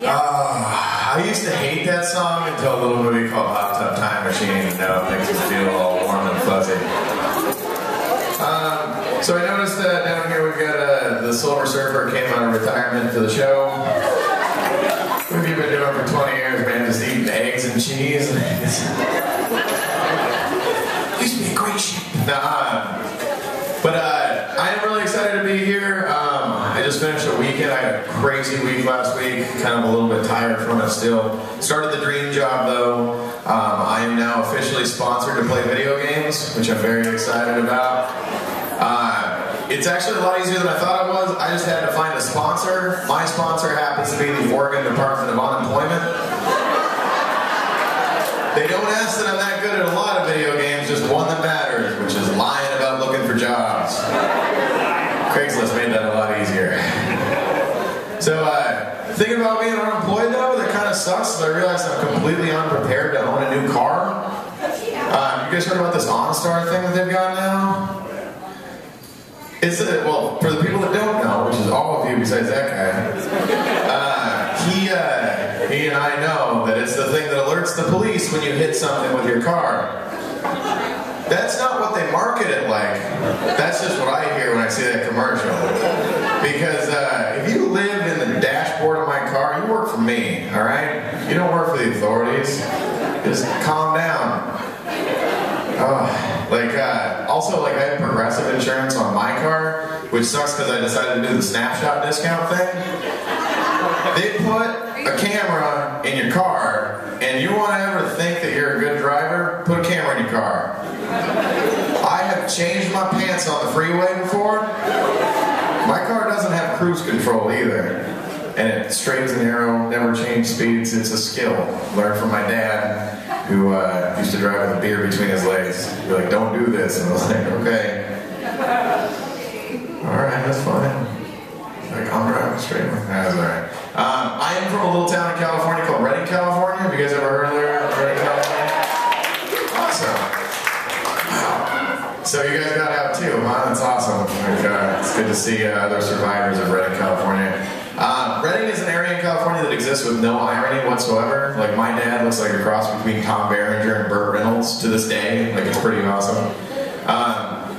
I used to hate that song until a little movie called Hot Tub Time Machine, and now it makes us feel all warm and fuzzy. So I noticed that down here we've got the Silver Surfer came out of retirement for the show. What have you been doing for 20 years, man? Just eating eggs and cheese? Used to be a great shit. But I am really excited to be here. I just finished a weekend. I had a crazy week last week. Kind of a little bit tired from it still. Started the dream job though. I am now officially sponsored to play video games, which I'm very excited about. It's actually a lot easier than I thought it was. I just had to find a sponsor. My sponsor happens to be the Oregon Department of Unemployment. They don't ask that I'm that good at a lot of video games, just one that matters, which is lying about looking for jobs. Craigslist made that a lot easier. So, thinking about being unemployed though, that kind of sucks. I realized I'm completely unprepared to own a new car. You guys heard about this OnStar thing that they've got now? It's well, for the people that don't know, which is all of you besides that guy, he and I know that it's the thing that alerts the police when you hit something with your car. That's not what they market it like. That's just what I hear when I see that commercial. Because if you live in the dashboard of my car, you work for me, all right? You don't work for the authorities. Just calm down. Also, I have Progressive insurance on my car, which sucks because I decided to do the snapshot discount thing. They put a camera in your car, and you want to ever think that you're a good driver, put a camera in your car. I have changed my pants on the freeway before. My car doesn't have cruise control either. And it straightens and narrow, never change speeds. It's a skill. Learned from my dad, who used to drive with a beer between his legs. He'd be like, don't do this. And I was like, okay. Alright, that's fine. Like, I'm driving straight. That's alright. I am from a little town in California called Redding, California. Have you guys ever heard of Redding, California? Awesome. Wow. So you guys got out too, huh? That's awesome. It's good to see other survivors of Redding, California. Redding is an area in California that exists with no irony whatsoever. Like, my dad looks like a cross between Tom Berenger and Burt Reynolds to this day. Like, it's pretty awesome.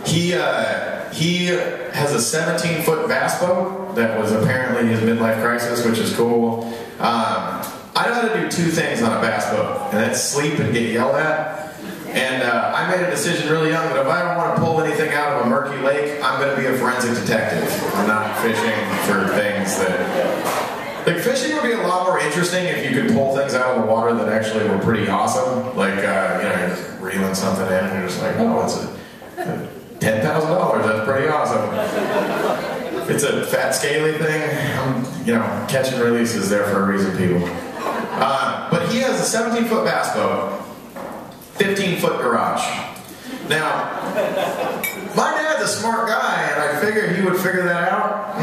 He has a 17-foot bass boat that was apparently his midlife crisis, which is cool. I know how to do two things on a bass boat, and that's sleep and get yelled at. And I made a decision really young that if I don't want to pull anything out of a murky lake, I'm going to be a forensic detective. I'm not fishing for things that... Like, fishing would be a lot more interesting if you could pull things out of the water that actually were pretty awesome. Like, you're just reeling something in and you're just like, oh, it's $10,000, that's pretty awesome. If it's a fat, scaly thing, catch and release is there for a reason, people. But he has a 17-foot bass boat. 15-foot garage. Now, my dad's a smart guy, and I figured he would figure that out.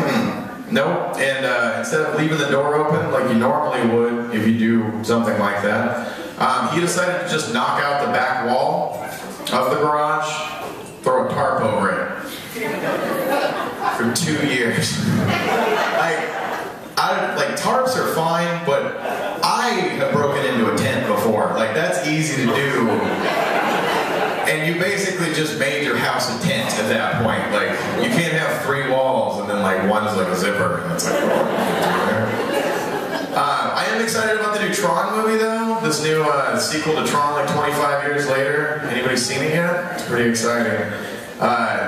Nope. And instead of leaving the door open like you normally would if you do something like that, he decided to just knock out the back wall of the garage, throw a tarp over it for 2 years. Tarps are fine, but I have broken into a tent before. Like, that's easy to do. And you basically just made your house a tent at that point. Like, you can't have 3 walls and then one is like a zipper. And it's like, I am excited about the new Tron movie though. This new sequel to Tron, 25 years later. Anybody seen it yet? It's pretty exciting.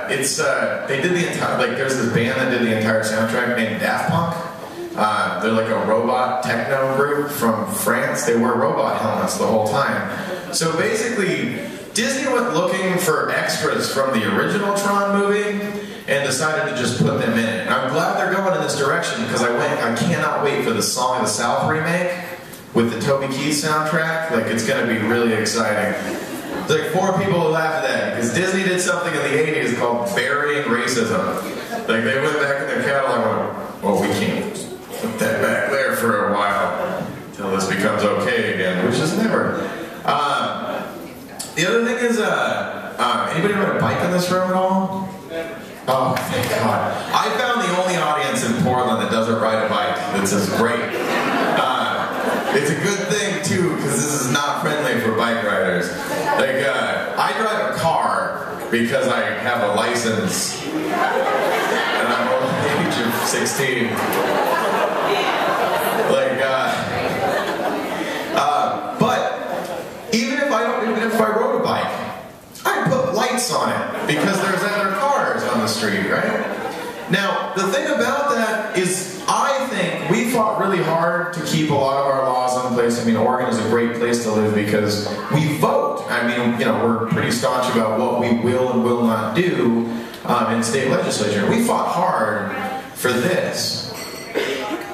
They did the entire, there's this band that did the entire soundtrack named Daft Punk. They're like a robot techno group from France. They wear robot helmets the whole time. So basically, Disney went looking for extras from the original Tron movie and decided to just put them in it. And I'm glad they're going in this direction because I cannot wait for the Song of the South remake with the Toby Keith soundtrack. It's going to be really exciting. There's 4 people who laughed at that because Disney did something in the 80s called burying racism. They went back in their catalog and went, well, we can't put that back there for a while until this becomes okay again, which is never. The other thing is, anybody ride a bike in this room at all? Oh, thank God. I found the only audience in Portland that doesn't ride a bike. This is great. It's a good thing too, because this is not friendly for bike riders. Like, I drive a car because I have a license, and I'm over the age of 16. Like, but even if I rode a bike, I'd put lights on it because there's other cars on the street, right? Now, the thing about that is, I think we fought really hard to keep a lot of our laws in place. I mean, Oregon is a great place to live because we vote. I mean, you know, we're pretty staunch about what we will and will not do in state legislature. We fought hard for this.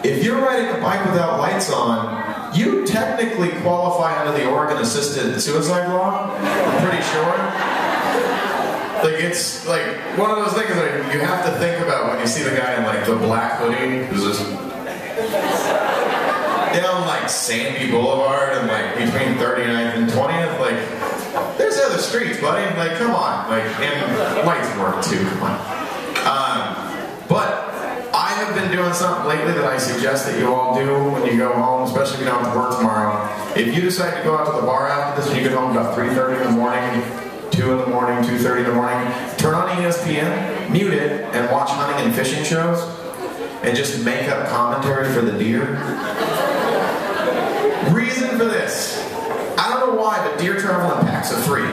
If you're riding a bike without lights on, you technically qualify under the Oregon assisted suicide law, I'm pretty sure. Like, it's like one of those things that you have to think about when you see the guy in like the black hoodie who's just down like Sandy Boulevard and like between 39th and 20th. Like, there's other streets, buddy. Like, come on. Like, and lights work too. Come on. But I have been doing something lately that I suggest that you all do when you go home, especially if you don't have to work tomorrow. If you decide to go out to the bar after this and you get home about 3:30 in the morning, 2 in the morning, 2:30 in the morning, turn on ESPN, mute it, and watch hunting and fishing shows, and just make up commentary for the deer. Reason for this, I don't know why, but deer travel in packs of 3.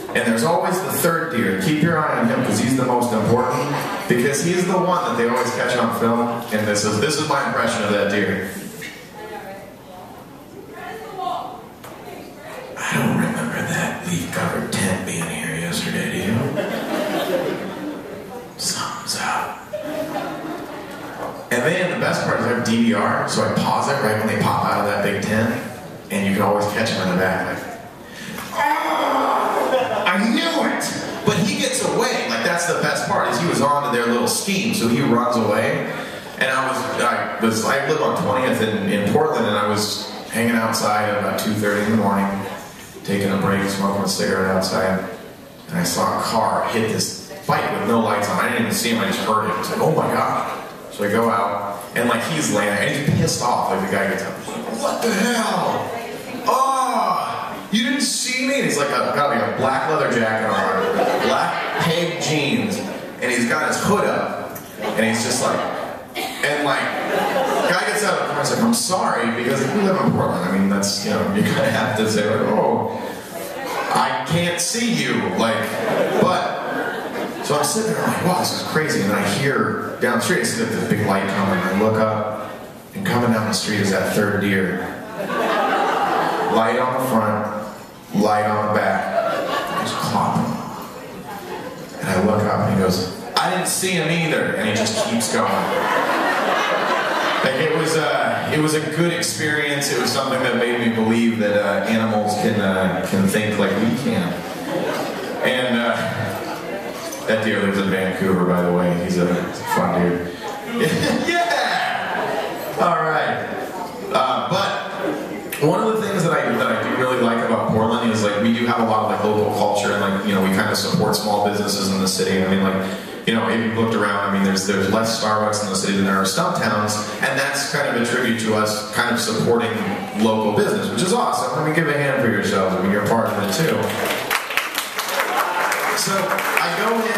And there's always the third deer. Keep your eye on him because he's the most important, because he's the one that they always catch on film, and this is my impression of that deer. I don't remember that leaf-covered tent being here yesterday, do you? Something's up. And then the best part is I have DVR, so I pause it right when they pop out of that big tent, and you can always catch them in the back, like, I knew it! But he gets away, like that's the best part, is he was on to their little scheme, so he runs away. And I live on 20th in Portland, and I was hanging outside at about 2:30 in the morning, taking a break, smoking a cigarette outside, and I saw a car hit this bike with no lights on. I didn't even see him, I just heard it. I was like, oh my god. So I go out, and like he's laying there, and he's pissed off, like the guy gets up, he's like, what the hell? Oh, you didn't see me? And he's like, got like a black leather jacket on, black peg jeans, and he's got his hood up, and he's just like, and like, the guy gets out of the car and says, I'm sorry, because we live in Portland. I mean, that's, you know, you kind of have to say, like, oh, I can't see you, like, but, so I'm sitting there, I'm like, wow, this is crazy, and then I hear down the street, I see like this big light coming, and I look up, and coming down the street is that third deer. Light on the front, light on the back, just clopping. And I look up, and he goes, I didn't see him either, and he just keeps going. Like, it was a good experience. It was something that made me believe that animals can think like we can. And that deer lives in Vancouver, by the way. He's a fun dude. Yeah! All right. But one of the things that I do really like about Portland is like we do have a lot of like local culture, and like, you know, we kind of support small businesses in the city. I mean, like, you know, if you looked around, I mean, there's less Starbucks in the city than there are stump towns, and that's kind of a tribute to us kind of supporting local business, which is awesome. I mean, give a hand for yourselves. I mean, you're part of it too. So I go in.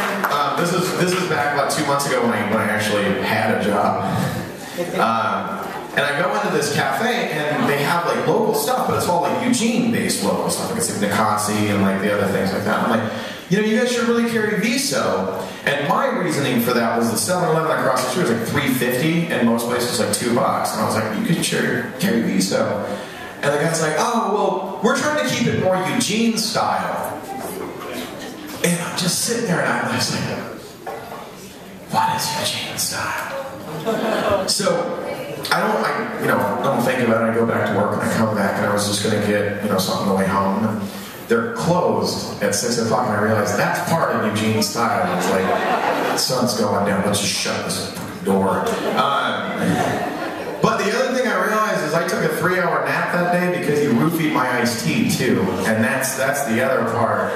This is back about 2 months ago when I actually had a job. And I go into this cafe, and they have like local stuff, but it's all like Eugene-based local stuff. Like it's like Nicotsi and like the other things like that. I'm like, you know, you guys should really carry Viso. And my reasoning for that was the 7-Eleven across the street was like $3.50, and most places like $2. And I was like, you could carry Viso. And the guy's like, oh, well, we're trying to keep it more Eugene style. And I'm just sitting there, and I was like, what is Eugene style? So I don't think about it. I go back to work, and I come back, and I was just going to get, you know, something on the way home. And they're closed at 6 o'clock, and I realized that's part of Eugene style. And it's like, the sun's going down, let's just shut this door. But the other thing I realized is I took a 3-hour nap that day because he roofied my iced tea too, and that's the other part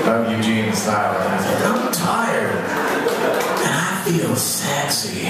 of Eugene style. I was like, I'm tired, and I feel sexy.